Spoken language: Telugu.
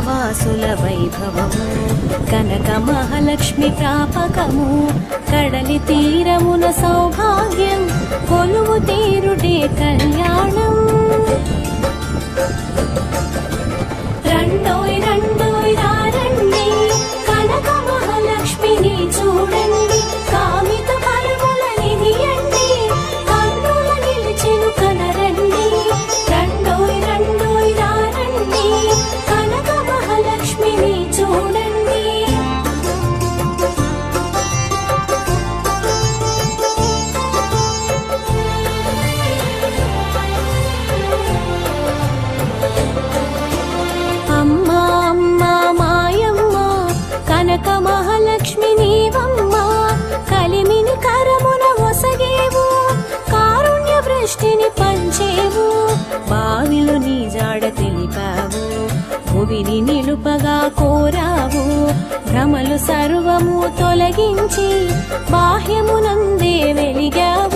పురవాసుల వైభవము కనక మహాలక్ష్మి ప్రాపకము కడలి తీరమున సౌభాగ్యం కొలువు తీరుడే కళ్యాణం రండోయ్ రండోయ్ రండి కనక మహాలక్ష్మిని చూడండి కామిత ఫలముల నిధియండి కన్నుల నిలిచెను కనరండి రండోయ్ రండోయ్ రండి కనక మహాలక్ష్మిని చూడండి అమ్మా అమ్మా మాయమ్మ కనక మహాలక్ష్మి నీవమ్మ కలిమిని కరమున ఒసగేవు కారుణ్య వృష్టిని పంచేవు బావిలో నీ జాడ తెలిపావు భువిని నిలుపగా కోరావు భ్రమలు సర్వము తొలగించి బాహ్యమునందే వెలిగావు